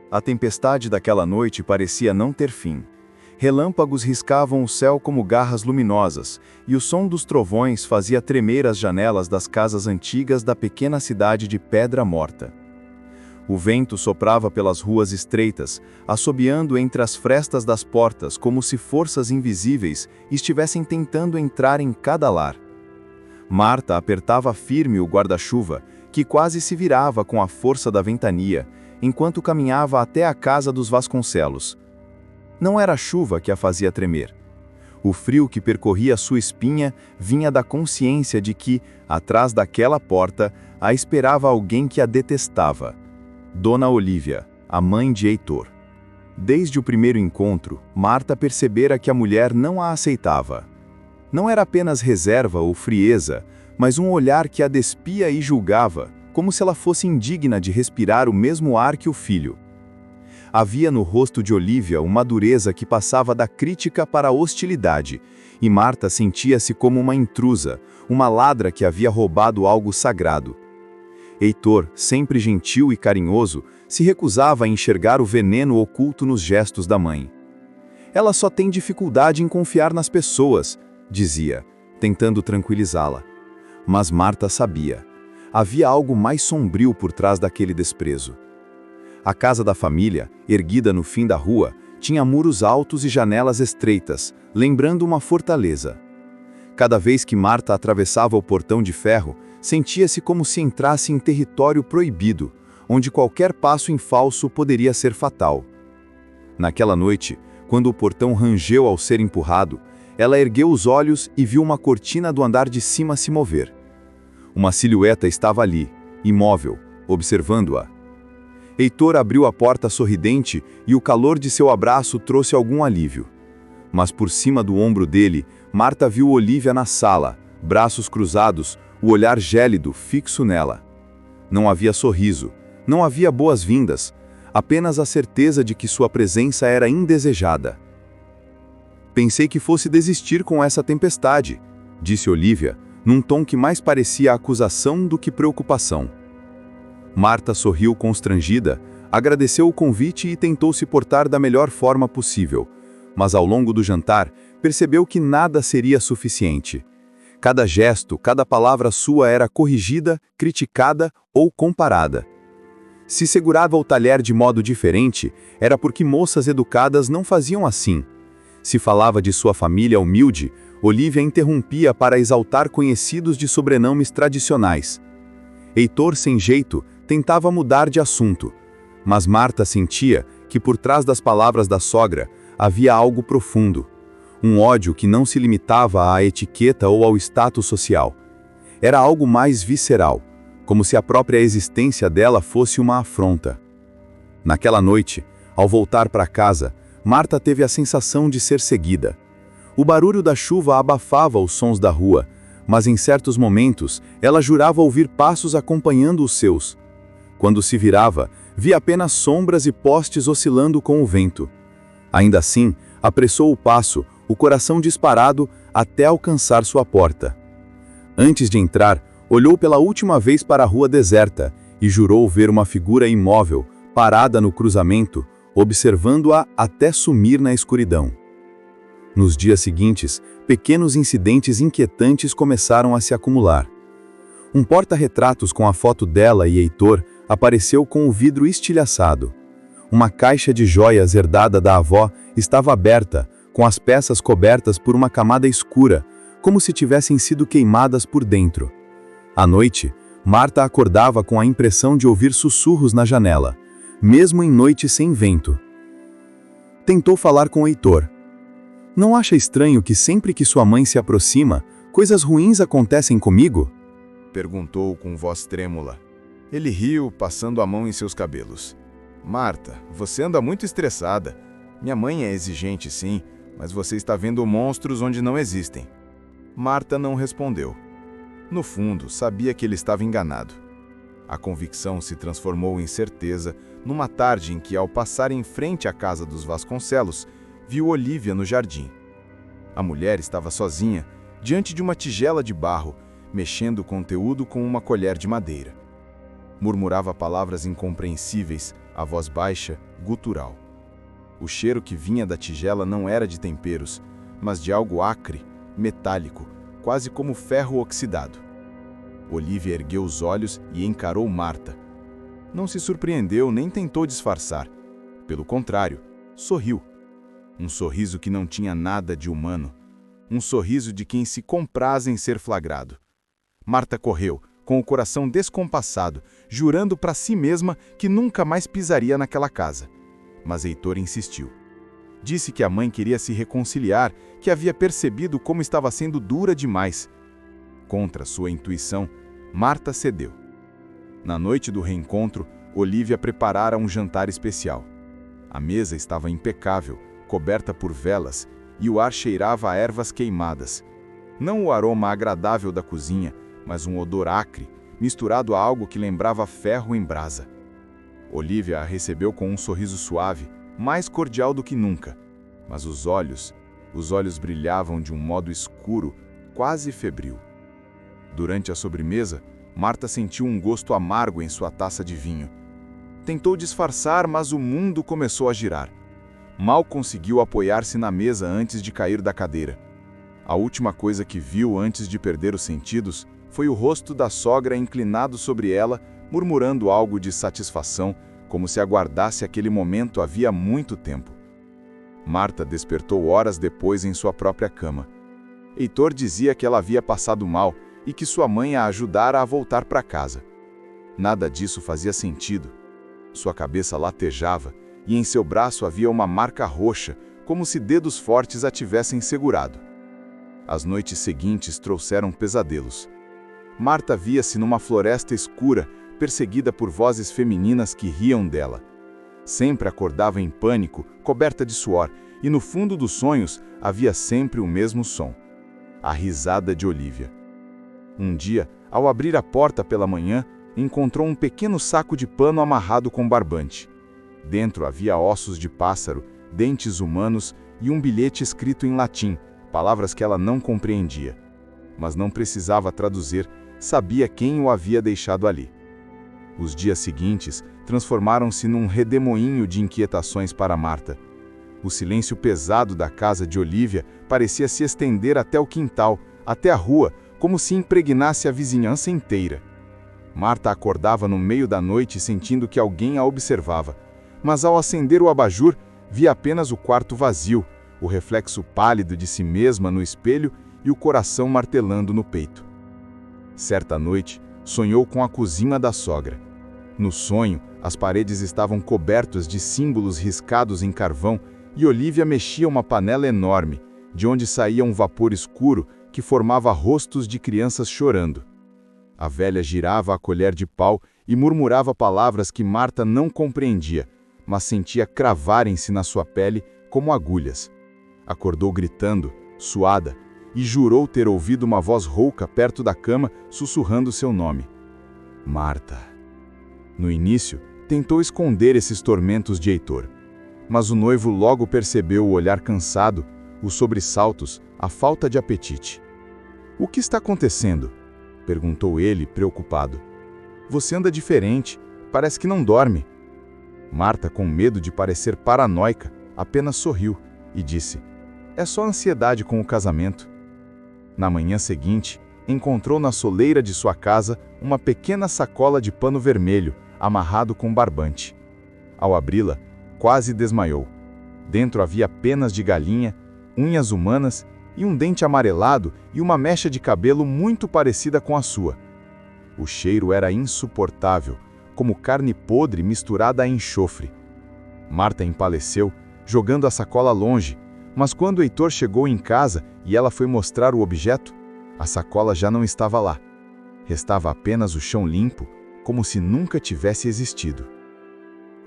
A tempestade daquela noite parecia não ter fim. Relâmpagos riscavam o céu como garras luminosas, e o som dos trovões fazia tremer as janelas das casas antigas da pequena cidade de Pedra Morta. O vento soprava pelas ruas estreitas, assobiando entre as frestas das portas como se forças invisíveis estivessem tentando entrar em cada lar. Marta apertava firme o guarda-chuva, que quase se virava com a força da ventania, enquanto caminhava até a casa dos Vasconcelos. Não era a chuva que a fazia tremer. O frio que percorria sua espinha vinha da consciência de que, atrás daquela porta, a esperava alguém que a detestava. Dona Olívia, a mãe de Heitor. Desde o primeiro encontro, Marta percebera que a mulher não a aceitava. Não era apenas reserva ou frieza, mas um olhar que a despia e julgava, como se ela fosse indigna de respirar o mesmo ar que o filho. Havia no rosto de Olívia uma dureza que passava da crítica para a hostilidade, e Marta sentia-se como uma intrusa, uma ladra que havia roubado algo sagrado. Heitor, sempre gentil e carinhoso, se recusava a enxergar o veneno oculto nos gestos da mãe. Ela só tem dificuldade em confiar nas pessoas, dizia, tentando tranquilizá-la. Mas Marta sabia. Havia algo mais sombrio por trás daquele desprezo. A casa da família, erguida no fim da rua, tinha muros altos e janelas estreitas, lembrando uma fortaleza. Cada vez que Marta atravessava o portão de ferro, sentia-se como se entrasse em território proibido, onde qualquer passo em falso poderia ser fatal. Naquela noite, quando o portão rangeu ao ser empurrado, ela ergueu os olhos e viu uma cortina do andar de cima se mover. Uma silhueta estava ali, imóvel, observando-a. Heitor abriu a porta sorridente e o calor de seu abraço trouxe algum alívio. Mas por cima do ombro dele, Marta viu Olívia na sala, braços cruzados, o olhar gélido fixo nela. Não havia sorriso, não havia boas-vindas, apenas a certeza de que sua presença era indesejada. Pensei que fosse desistir com essa tempestade, disse Olívia, num tom que mais parecia acusação do que preocupação. Marta sorriu constrangida, agradeceu o convite e tentou se portar da melhor forma possível, mas ao longo do jantar percebeu que nada seria suficiente. Cada gesto, cada palavra sua era corrigida, criticada ou comparada. Se segurava o talher de modo diferente, era porque moças educadas não faziam assim. Se falava de sua família humilde, Olívia interrompia para exaltar conhecidos de sobrenomes tradicionais. Heitor, sem jeito, tentava mudar de assunto, mas Marta sentia que por trás das palavras da sogra havia algo profundo, um ódio que não se limitava à etiqueta ou ao status social. Era algo mais visceral, como se a própria existência dela fosse uma afronta. Naquela noite, ao voltar para casa, Marta teve a sensação de ser seguida. O barulho da chuva abafava os sons da rua, mas em certos momentos ela jurava ouvir passos acompanhando os seus. Quando se virava, via apenas sombras e postes oscilando com o vento. Ainda assim, apressou o passo, o coração disparado, até alcançar sua porta. Antes de entrar, olhou pela última vez para a rua deserta e jurou ver uma figura imóvel, parada no cruzamento, observando-a até sumir na escuridão. Nos dias seguintes, pequenos incidentes inquietantes começaram a se acumular. Um porta-retratos com a foto dela e Heitor apareceu com o vidro estilhaçado. Uma caixa de joias herdada da avó estava aberta, com as peças cobertas por uma camada escura, como se tivessem sido queimadas por dentro. À noite, Marta acordava com a impressão de ouvir sussurros na janela, mesmo em noite sem vento. Tentou falar com Heitor. Não acha estranho que sempre que sua mãe se aproxima, coisas ruins acontecem comigo? Perguntou com voz trêmula. Ele riu, passando a mão em seus cabelos. Marta, você anda muito estressada. Minha mãe é exigente, sim, mas você está vendo monstros onde não existem. Marta não respondeu. No fundo, sabia que ele estava enganado. A convicção se transformou em certeza numa tarde em que, ao passar em frente à casa dos Vasconcelos, viu Olívia no jardim. A mulher estava sozinha, diante de uma tigela de barro, mexendo o conteúdo com uma colher de madeira. Murmurava palavras incompreensíveis, a voz baixa, gutural. O cheiro que vinha da tigela não era de temperos, mas de algo acre, metálico, quase como ferro oxidado. Olivia ergueu os olhos e encarou Marta. Não se surpreendeu nem tentou disfarçar. Pelo contrário, sorriu. Um sorriso que não tinha nada de humano. Um sorriso de quem se compraz em ser flagrado. Marta correu, com o coração descompassado, jurando para si mesma que nunca mais pisaria naquela casa. Mas Heitor insistiu. Disse que a mãe queria se reconciliar, que havia percebido como estava sendo dura demais. Contra sua intuição, Marta cedeu. Na noite do reencontro, Olivia preparara um jantar especial. A mesa estava impecável, coberta por velas, e o ar cheirava a ervas queimadas. Não o aroma agradável da cozinha, mas um odor acre, misturado a algo que lembrava ferro em brasa. Olivia a recebeu com um sorriso suave, mais cordial do que nunca, mas os olhos brilhavam de um modo escuro, quase febril. Durante a sobremesa, Marta sentiu um gosto amargo em sua taça de vinho. Tentou disfarçar, mas o mundo começou a girar. Mal conseguiu apoiar-se na mesa antes de cair da cadeira. A última coisa que viu antes de perder os sentidos foi o rosto da sogra inclinado sobre ela, murmurando algo de satisfação, como se aguardasse aquele momento havia muito tempo. Marta despertou horas depois em sua própria cama. Heitor dizia que ela havia passado mal e que sua mãe a ajudara a voltar para casa. Nada disso fazia sentido. Sua cabeça latejava e em seu braço havia uma marca roxa, como se dedos fortes a tivessem segurado. As noites seguintes trouxeram pesadelos. Marta via-se numa floresta escura, perseguida por vozes femininas que riam dela. Sempre acordava em pânico, coberta de suor, e no fundo dos sonhos havia sempre o mesmo som: a risada de Olivia. Um dia, ao abrir a porta pela manhã, encontrou um pequeno saco de pano amarrado com barbante. Dentro havia ossos de pássaro, dentes humanos e um bilhete escrito em latim, palavras que ela não compreendia. Mas não precisava traduzir, sabia quem o havia deixado ali. Os dias seguintes transformaram-se num redemoinho de inquietações para Marta. O silêncio pesado da casa de Olivia parecia se estender até o quintal, até a rua, como se impregnasse a vizinhança inteira. Marta acordava no meio da noite sentindo que alguém a observava, mas ao acender o abajur, via apenas o quarto vazio, o reflexo pálido de si mesma no espelho e o coração martelando no peito. Certa noite, sonhou com a cozinha da sogra. No sonho, as paredes estavam cobertas de símbolos riscados em carvão e Olivia mexia uma panela enorme, de onde saía um vapor escuro que formava rostos de crianças chorando. A velha girava a colher de pau e murmurava palavras que Marta não compreendia, mas sentia cravarem-se na sua pele como agulhas. Acordou gritando, suada, e jurou ter ouvido uma voz rouca perto da cama sussurrando seu nome. Marta. No início, tentou esconder esses tormentos de Heitor, mas o noivo logo percebeu o olhar cansado, os sobressaltos, a falta de apetite. "O que está acontecendo?" perguntou ele, preocupado. "Você anda diferente, parece que não dorme." Marta, com medo de parecer paranoica, apenas sorriu e disse: "É só ansiedade com o casamento." Na manhã seguinte, encontrou na soleira de sua casa uma pequena sacola de pano vermelho, amarrado com barbante. Ao abri-la, quase desmaiou. Dentro havia penas de galinha, unhas humanas e um dente amarelado e uma mecha de cabelo muito parecida com a sua. O cheiro era insuportável, como carne podre misturada a enxofre. Marta empaleceu, jogando a sacola longe, mas quando Heitor chegou em casa e ela foi mostrar o objeto, a sacola já não estava lá. Restava apenas o chão limpo, como se nunca tivesse existido.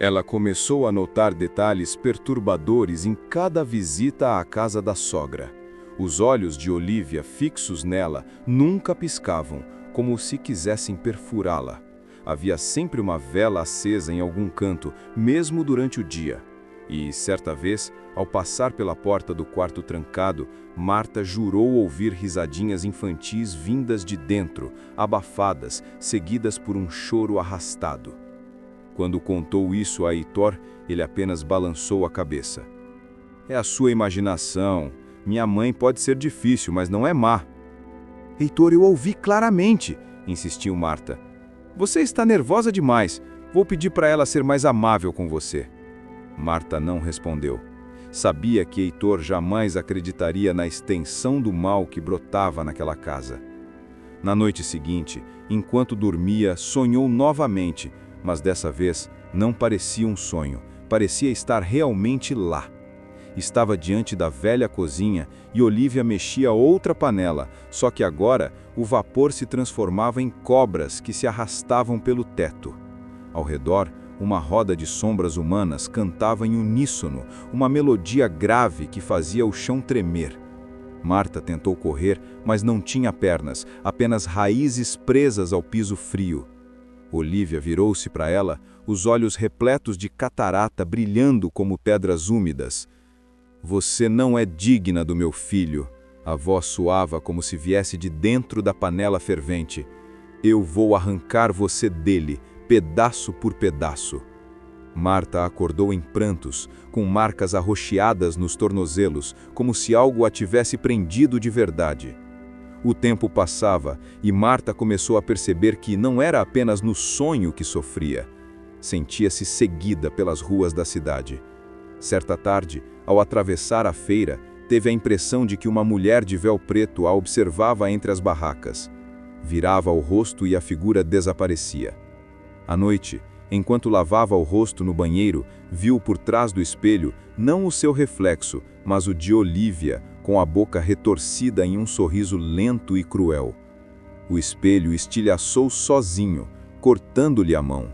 Ela começou a notar detalhes perturbadores em cada visita à casa da sogra. Os olhos de Olivia fixos nela nunca piscavam, como se quisessem perfurá-la. Havia sempre uma vela acesa em algum canto, mesmo durante o dia. E, certa vez, ao passar pela porta do quarto trancado, Marta jurou ouvir risadinhas infantis vindas de dentro, abafadas, seguidas por um choro arrastado. Quando contou isso a Heitor, ele apenas balançou a cabeça. É a sua imaginação. Minha mãe pode ser difícil, mas não é má. Heitor, eu ouvi claramente, insistiu Marta. Você está nervosa demais. Vou pedir para ela ser mais amável com você. Marta não respondeu. Sabia que Heitor jamais acreditaria na extensão do mal que brotava naquela casa. Na noite seguinte, enquanto dormia, sonhou novamente, mas dessa vez não parecia um sonho, parecia estar realmente lá. Estava diante da velha cozinha e Olívia mexia outra panela, só que agora o vapor se transformava em cobras que se arrastavam pelo teto. Ao redor, uma roda de sombras humanas cantava em uníssono, uma melodia grave que fazia o chão tremer. Marta tentou correr, mas não tinha pernas, apenas raízes presas ao piso frio. Olívia virou-se para ela, os olhos repletos de catarata brilhando como pedras úmidas. Você não é digna do meu filho. A voz soava como se viesse de dentro da panela fervente. Eu vou arrancar você dele, pedaço por pedaço. Marta acordou em prantos, com marcas arroxeadas nos tornozelos, como se algo a tivesse prendido de verdade. O tempo passava e Marta começou a perceber que não era apenas no sonho que sofria. Sentia-se seguida pelas ruas da cidade. Certa tarde, ao atravessar a feira, teve a impressão de que uma mulher de véu preto a observava entre as barracas. Virava o rosto e a figura desaparecia. À noite, enquanto lavava o rosto no banheiro, viu por trás do espelho não o seu reflexo, mas o de Olívia, com a boca retorcida em um sorriso lento e cruel. O espelho estilhaçou sozinho, cortando-lhe a mão.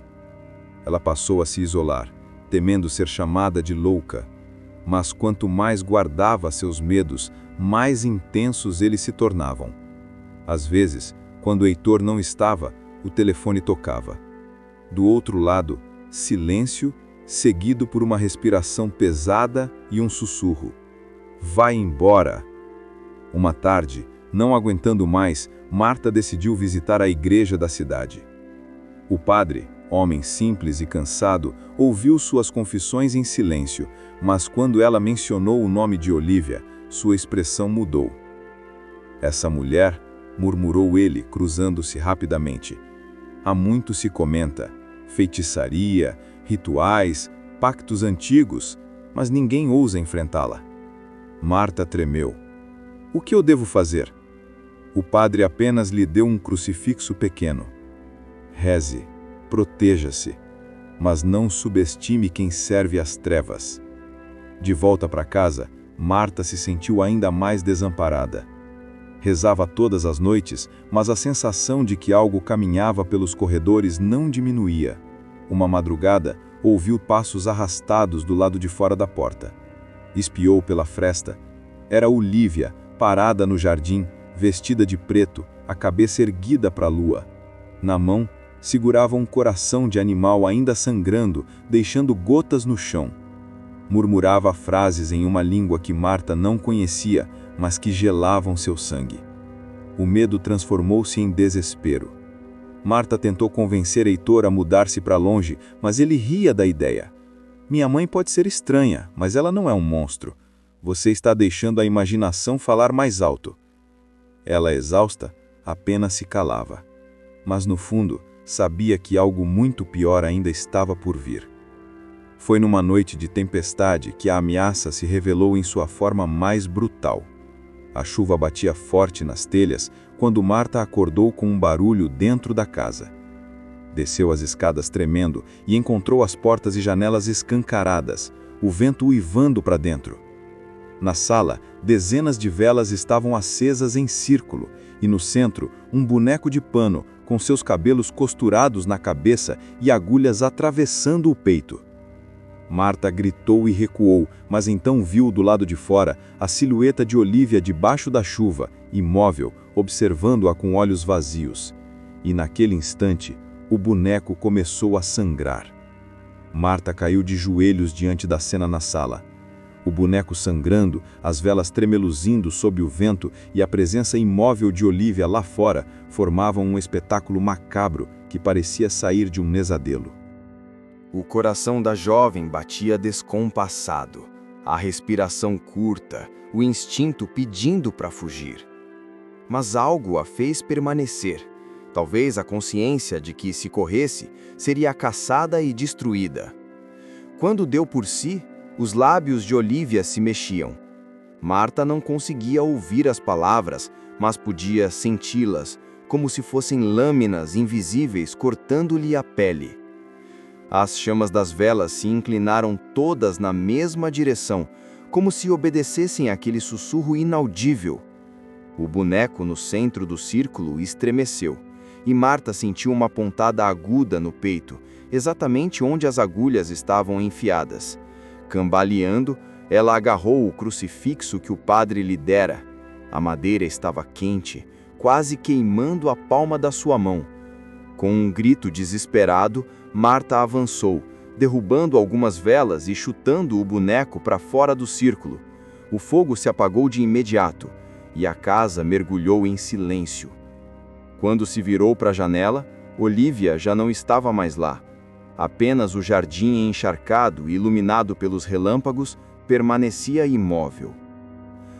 Ela passou a se isolar, temendo ser chamada de louca. Mas quanto mais guardava seus medos, mais intensos eles se tornavam. Às vezes, quando Heitor não estava, o telefone tocava. Do outro lado, silêncio, seguido por uma respiração pesada e um sussurro. Vai embora! Uma tarde, não aguentando mais, Marta decidiu visitar a igreja da cidade. O padre, homem simples e cansado, ouviu suas confissões em silêncio, mas quando ela mencionou o nome de Olívia, sua expressão mudou. Essa mulher, murmurou ele, cruzando-se rapidamente. Há muito se comenta, feitiçaria, rituais, pactos antigos, mas ninguém ousa enfrentá-la. Marta tremeu. O que eu devo fazer? O padre apenas lhe deu um crucifixo pequeno. Reze, proteja-se, mas não subestime quem serve às trevas. De volta para casa, Marta se sentiu ainda mais desamparada. Rezava todas as noites, mas a sensação de que algo caminhava pelos corredores não diminuía. Uma madrugada, ouviu passos arrastados do lado de fora da porta. Espiou pela fresta. Era Olívia, parada no jardim, vestida de preto, a cabeça erguida para a lua. Na mão, segurava um coração de animal ainda sangrando, deixando gotas no chão. Murmurava frases em uma língua que Marta não conhecia, mas que gelavam seu sangue. O medo transformou-se em desespero. Marta tentou convencer Heitor a mudar-se para longe, mas ele ria da ideia. Minha mãe pode ser estranha, mas ela não é um monstro. Você está deixando a imaginação falar mais alto. Ela, exausta, apenas se calava. Mas no fundo, sabia que algo muito pior ainda estava por vir. Foi numa noite de tempestade que a ameaça se revelou em sua forma mais brutal. A chuva batia forte nas telhas quando Marta acordou com um barulho dentro da casa. Desceu as escadas tremendo e encontrou as portas e janelas escancaradas, o vento uivando para dentro. Na sala, dezenas de velas estavam acesas em círculo e no centro, um boneco de pano com seus cabelos costurados na cabeça e agulhas atravessando o peito. Marta gritou e recuou, mas então viu do lado de fora a silhueta de Olívia debaixo da chuva, imóvel, observando-a com olhos vazios. E naquele instante, o boneco começou a sangrar. Marta caiu de joelhos diante da cena na sala. O boneco sangrando, as velas tremeluzindo sob o vento e a presença imóvel de Olívia lá fora formavam um espetáculo macabro que parecia sair de um pesadelo. O coração da jovem batia descompassado, a respiração curta, o instinto pedindo para fugir. Mas algo a fez permanecer, talvez a consciência de que, se corresse, seria caçada e destruída. Quando deu por si, os lábios de Olivia se mexiam. Marta não conseguia ouvir as palavras, mas podia senti-las, como se fossem lâminas invisíveis cortando-lhe a pele. As chamas das velas se inclinaram todas na mesma direção, como se obedecessem àquele sussurro inaudível. O boneco no centro do círculo estremeceu, e Marta sentiu uma pontada aguda no peito, exatamente onde as agulhas estavam enfiadas. Cambaleando, ela agarrou o crucifixo que o padre lhe dera. A madeira estava quente, quase queimando a palma da sua mão. Com um grito desesperado, Marta avançou, derrubando algumas velas e chutando o boneco para fora do círculo. O fogo se apagou de imediato, e a casa mergulhou em silêncio. Quando se virou para a janela, Olivia já não estava mais lá. Apenas o jardim encharcado e iluminado pelos relâmpagos permanecia imóvel.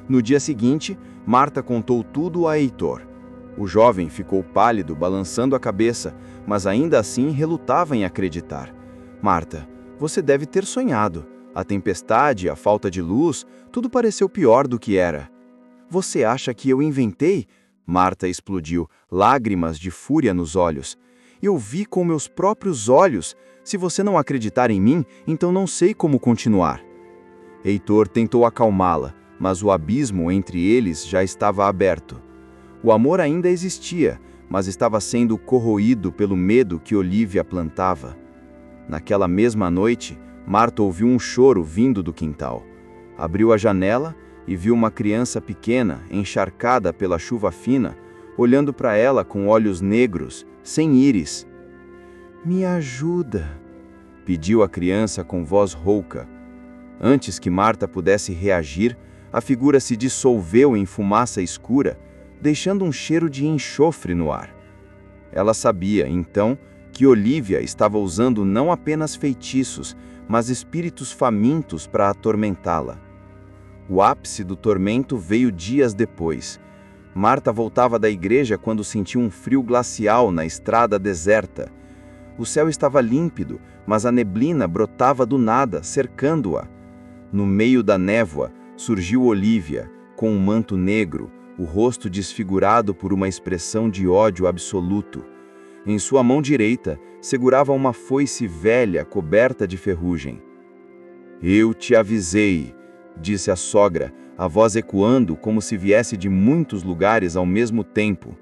No dia seguinte, Marta contou tudo a Heitor. O jovem ficou pálido, balançando a cabeça, mas ainda assim relutava em acreditar. Marta, você deve ter sonhado. A tempestade, a falta de luz, tudo pareceu pior do que era. Você acha que eu inventei? Marta explodiu, lágrimas de fúria nos olhos. Eu vi com meus próprios olhos. Se você não acreditar em mim, então não sei como continuar. Heitor tentou acalmá-la, mas o abismo entre eles já estava aberto. O amor ainda existia, mas estava sendo corroído pelo medo que Olivia plantava. Naquela mesma noite, Marta ouviu um choro vindo do quintal. Abriu a janela e viu uma criança pequena, encharcada pela chuva fina, olhando para ela com olhos negros, sem íris. Me ajuda, pediu a criança com voz rouca. Antes que Marta pudesse reagir, a figura se dissolveu em fumaça escura, deixando um cheiro de enxofre no ar. Ela sabia, então, que Olivia estava usando não apenas feitiços, mas espíritos famintos para atormentá-la. O ápice do tormento veio dias depois. Marta voltava da igreja quando sentiu um frio glacial na estrada deserta. O céu estava límpido, mas a neblina brotava do nada, cercando-a. No meio da névoa, surgiu Olivia, com um manto negro, o rosto desfigurado por uma expressão de ódio absoluto. Em sua mão direita, segurava uma foice velha coberta de ferrugem. Eu te avisei, disse a sogra, a voz ecoando como se viesse de muitos lugares ao mesmo tempo.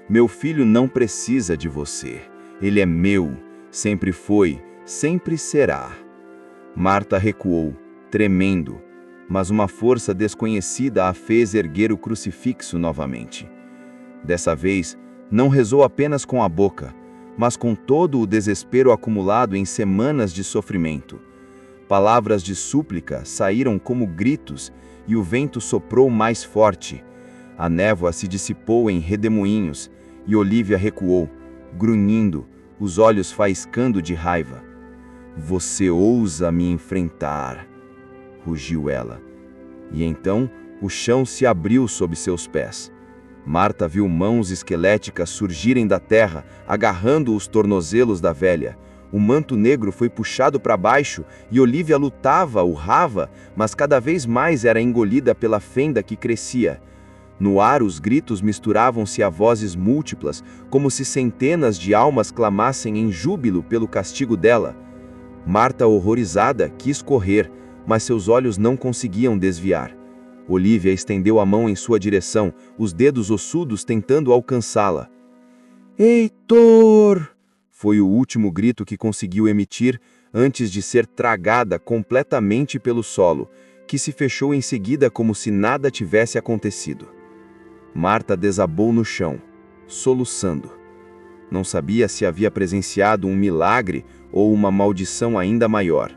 Meu filho não precisa de você. Ele é meu, sempre foi, sempre será. Marta recuou, tremendo, mas uma força desconhecida a fez erguer o crucifixo novamente. Dessa vez, não rezou apenas com a boca, mas com todo o desespero acumulado em semanas de sofrimento. Palavras de súplica saíram como gritos e o vento soprou mais forte. A névoa se dissipou em redemoinhos e Olivia recuou, grunhindo, os olhos faiscando de raiva. Você ousa me enfrentar, rugiu ela. E então o chão se abriu sob seus pés. Marta viu mãos esqueléticas surgirem da terra, agarrando os tornozelos da velha. O manto negro foi puxado para baixo e Olivia lutava, urrava, mas cada vez mais era engolida pela fenda que crescia. No ar os gritos misturavam-se a vozes múltiplas, como se centenas de almas clamassem em júbilo pelo castigo dela. Marta, horrorizada, quis correr, mas seus olhos não conseguiam desviar. Olivia estendeu a mão em sua direção, os dedos ossudos tentando alcançá-la. Heitor! Foi o último grito que conseguiu emitir antes de ser tragada completamente pelo solo, que se fechou em seguida como se nada tivesse acontecido. Marta desabou no chão, soluçando. Não sabia se havia presenciado um milagre ou uma maldição ainda maior.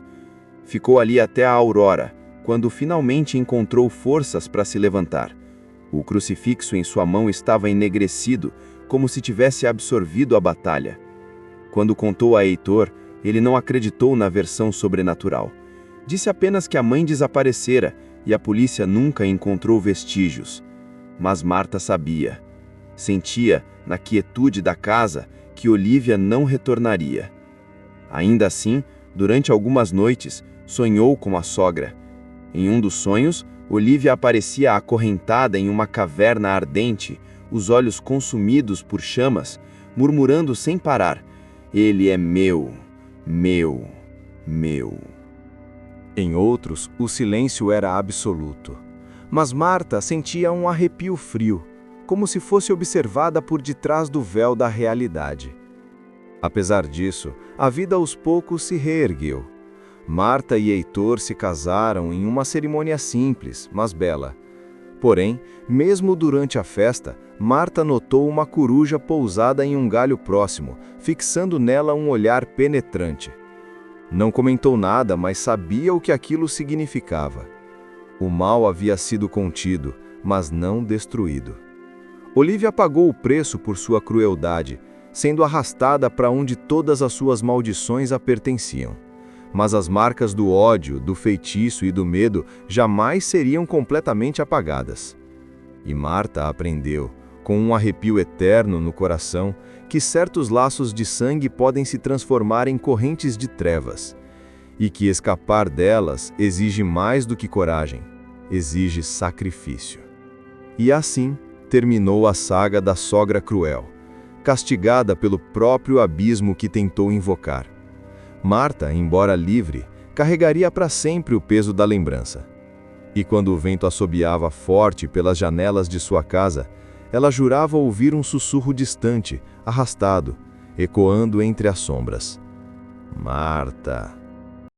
Ficou ali até a aurora, quando finalmente encontrou forças para se levantar. O crucifixo em sua mão estava enegrecido, como se tivesse absorvido a batalha. Quando contou a Heitor, Ele não acreditou na versão sobrenatural. Disse apenas que a mãe desaparecera e a polícia nunca encontrou vestígios. Mas Marta sabia. Sentia, na quietude da casa, que Olivia não retornaria. Ainda assim, durante algumas noites, sonhou com a sogra. Em um dos sonhos, Olivia aparecia acorrentada em uma caverna ardente, os olhos consumidos por chamas, murmurando sem parar: "Ele é meu, meu, meu." Em outros, o silêncio era absoluto. Mas Marta sentia um arrepio frio, como se fosse observada por detrás do véu da realidade. Apesar disso, a vida aos poucos se reergueu. Marta e Heitor se casaram em uma cerimônia simples, mas bela. Porém, mesmo durante a festa, Marta notou uma coruja pousada em um galho próximo, fixando nela um olhar penetrante. Não comentou nada, mas sabia o que aquilo significava. O mal havia sido contido, mas não destruído. Olivia pagou o preço por sua crueldade, sendo arrastada para onde todas as suas maldições a pertenciam. Mas as marcas do ódio, do feitiço e do medo jamais seriam completamente apagadas. E Marta aprendeu, com um arrepio eterno no coração, que certos laços de sangue podem se transformar em correntes de trevas, e que escapar delas exige mais do que coragem, exige sacrifício. E assim terminou a saga da sogra cruel, castigada pelo próprio abismo que tentou invocar. Marta, embora livre, carregaria para sempre o peso da lembrança. E quando o vento assobiava forte pelas janelas de sua casa, ela jurava ouvir um sussurro distante, arrastado, ecoando entre as sombras. Marta.